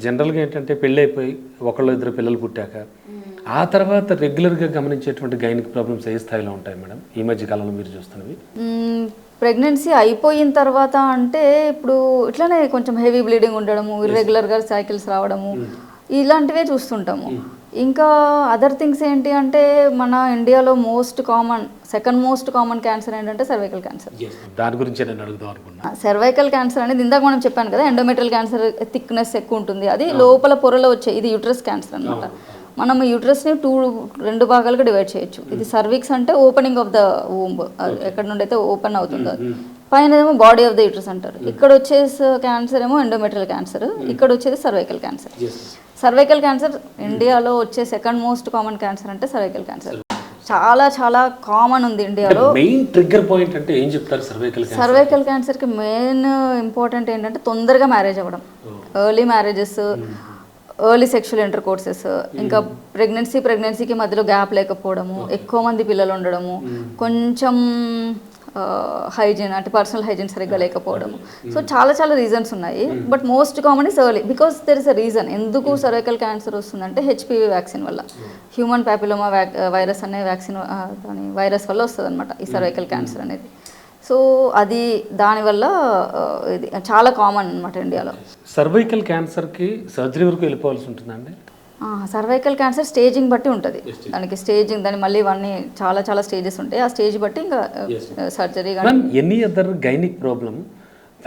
జనరల్గా ఏంటంటే పెళ్ళి అయిపోయి ఒకళ్ళు ఇద్దరు పిల్లలు పుట్టాక ఆ తర్వాత రెగ్యులర్గా గమనించేటువంటి గైనిక్ ప్రాబ్లమ్స్ ఏ స్థాయిలో ఉంటాయి మేడం ఈ మధ్య కాలంలో మీరు చూస్తున్నవి? ప్రెగ్నెన్సీ అయిపోయిన తర్వాత అంటే ఇప్పుడు ఇట్లానే కొంచెం హెవీ బ్లీడింగ్ ఉండడము, ఇర్రెగ్యులర్గా సైకిల్స్ రావడము, ఇలాంటివే చూస్తుంటాము. ఇంకా అదర్ థింగ్స్ ఏంటి అంటే మన ఇండియాలో సెకండ్ మోస్ట్ కామన్ క్యాన్సర్ ఏంటంటే సర్వైకల్ క్యాన్సర్. దాని గురించి నేను అడుగుదాం అనుకున్నా. సర్వైకల్ క్యాన్సర్ అనేది ఇందాక మనం చెప్పాను కదా, ఎండోమెట్రియల్ క్యాన్సర్ థిక్నెస్ ఎక్కువ ఉంటుంది, అది లోపల పొరలో వచ్చే, ఇది యూట్రస్ క్యాన్సర్ అనమాట. మనం యూట్రస్ని రెండు భాగాలుగా డివైడ్ చేయొచ్చు. ఇది సర్విక్స్ అంటే ఓపెనింగ్ ఆఫ్ ద వూంబ్, ఎక్కడ నుండి అయితే ఓపెన్ అవుతుందో అది. పైన ఏమో బాడీ ఆఫ్ ద యూట్రస్ అంటారు. ఇక్కడ వచ్చేసి క్యాన్సర్ ఏమో ఎండోమెట్రియల్ క్యాన్సర్, ఇక్కడ వచ్చేది సర్వైకల్ క్యాన్సర్. సర్వైకల్ క్యాన్సర్ ఇండియాలో వచ్చే సెకండ్ మోస్ట్ కామన్ క్యాన్సర్ అంటే సర్వైకల్ క్యాన్సర్. చాలా చాలా కామన్ ఉంది ఇండియాలో. మెయిన్ ట్రిగ్గర్ పాయింట్ అంటే ఏం చెప్తారు సర్వైకల్ క్యాన్సర్? సర్వైకల్ క్యాన్సర్కి మెయిన్ ఇంపార్టెంట్ ఏంటంటే తొందరగా మ్యారేజ్ అవ్వడం, early marriages, early sexual inter courses, ఇంకా ప్రెగ్నెన్సీకి మధ్యలో గ్యాప్ లేకపోవడము, ఎక్కువ మంది పిల్లలు ఉండడము, కొంచెం హైజీన్ అంటే పర్సనల్ హైజీన్ సరిగ్గా లేకపోవడము. సో చాలా చాలా రీజన్స్ ఉన్నాయి. But most common is early, because there is a reason ఎందుకు సర్వైకల్ క్యాన్సర్ వస్తుందంటే హెచ్పివి వ్యాక్సిన్ వల్ల, హ్యూమన్ ప్యాపిలోమా వైరస్ అనే వ్యాక్సిన్, దాని వైరస్ వల్ల వస్తుంది అనమాట ఈ సర్వైకల్ క్యాన్సర్ అనేది. సో అది దానివల్ల ఇది చాలా కామన్ అనమాట ఇండియాలో. సర్వైకల్ క్యాన్సర్కి సర్జరీ వరకు వెళ్ళిపోవాల్సి ఉంటుందండి? సర్వైకల్ క్యాన్సర్ స్టేజింగ్ బట్టి ఉంటుంది. దాని మళ్ళీ ఇవన్నీ చాలా చాలా స్టేజెస్ ఉంటాయి. ఆ స్టేజ్ బట్టి ఇంకా surgery. Any other gynaec problem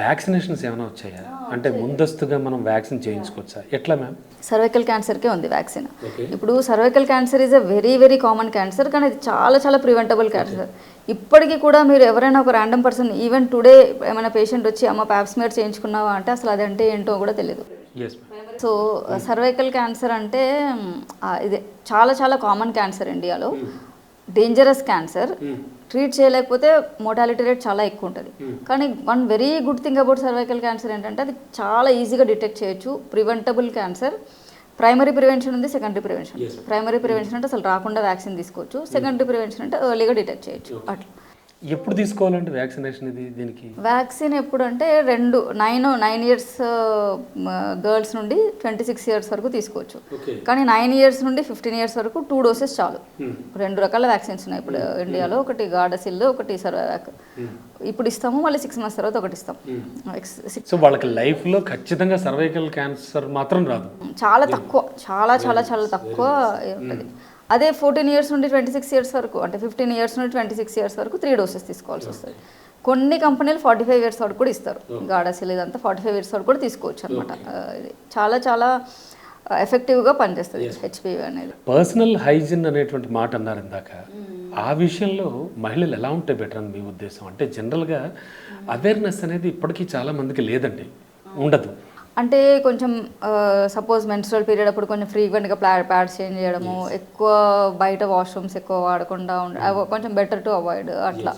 vaccinations ఏమైనా వచ్చాయా? అంటే ముందస్తుగా మనం వ్యాక్సిన్ చేయించుకోవచ్చా? ఎట్లా మ్యామ్? సర్వైకల్ క్యాన్సర్కే ఉంది వ్యాక్సిన్. ఇప్పుడు cervical cancer is a very very common cancer, కానీ ఇది చాలా చాలా ప్రివెంటబుల్ క్యాన్సర్. ఇప్పటికీ కూడా మీరు ఎవరైనా ఒక ర్యాండమ్ పర్సన్, ఈవెన్ టుడే ఏమైనా పేషెంట్ వచ్చి అమ్మ ప్యాప్స్మియర్ చేయించుకున్నావా అంటే అసలు అదంటే ఏంటో కూడా తెలియదు. సో సర్వైకల్ క్యాన్సర్ అంటే ఇది చాలా చాలా కామన్ క్యాన్సర్ ఇండియాలో, డేంజరస్ క్యాన్సర్. ట్రీట్ చేయలేకపోతే మోర్టాలిటీ రేట్ చాలా ఎక్కువ ఉంటుంది. కానీ one very good thing about cervical cancer ఏంటంటే అది చాలా ఈజీగా డిటెక్ట్ చేయొచ్చు. Preventable cancer. ప్రైమరీ ప్రివెన్షన్ ఉంది, సెకండరీ ప్రివెన్షన్. ప్రైమరీ ప్రివెన్షన్ అంటే అసలు రాకుండా వ్యాక్సిన్ తీసుకోవచ్చు. సెకండరీ ప్రివెన్షన్ అంటే ఎర్లీగా డిటెక్ట్ చేయొచ్చు. అట్లా ఎప్పుడు తీసుకోవాలంటే వ్యాక్సినేషన్ ఇది? దీనికి వ్యాక్సిన్ ఎప్పుడు అంటే 9 ఇయర్స్ గర్ల్స్ నుండి 26 ఇయర్స్ వరకు తీసుకోవచ్చు. కానీ 9 ఇయర్స్ నుండి 15 ఇయర్స్ వరకు 2 డోసెస్ చాలు. 2 రకాల వ్యాక్సిన్స్ ఉన్నాయి ఇప్పుడు ఇండియాలో. ఒకటి గార్డసిల్, ఒకటి సర్వైవాక్. ఇప్పుడు ఇస్తాము, మళ్ళీ 6 months తర్వాత ఒకటి ఇస్తాం. సో వాళ్ళకి లైఫ్లో ఖచ్చితంగా సర్వైకల్ క్యాన్సర్ మాత్రం రాదు, చాలా తక్కువ, చాలా చాలా చాలా తక్కువ ఉంటుంది. అదే 14 ఇయర్స్ నుండి 26 ఇయర్స్ వరకు, అంటే 15 ఇయర్స్ నుండి 26 ఇయర్స్ వరకు 3 డోసెస్ తీసుకోవాల్సి వస్తుంది. కొన్ని కంపెనీలు 45 ఇయర్స్ వరకు కూడా ఇస్తారు. గార్డాసిల్ ఇదంతా 45 ఇయర్స్ వరకు కూడా తీసుకోవచ్చు అనమాట. ఇది చాలా చాలా ఎఫెక్టివ్గా పనిచేస్తుంది హెచ్పివి అనేది. పర్సనల్ హైజీన్ అనేటువంటి మాట అన్నారు ఇందాక. ఆ విషయంలో మహిళలు ఎలా ఉంటే బెటర్ అని మీ ఉద్దేశం? అంటే జనరల్గా అవేర్నెస్ అనేది ఇప్పటికీ చాలా మందికి లేదండి, ఉండదు. అంటే కొంచెం సపోజ్ మెన్స్ట్రల్ పీరియడ్ అప్పుడు కొంచెం ఫ్రీక్వెంట్గా ప్యాడ్స్ చేంజ్ చేయడము, ఎక్కువ బయట వాష్రూమ్స్ ఎక్కువ వాడకుండా కొంచెం బెటర్ టు అవాయిడ్ అట్లా.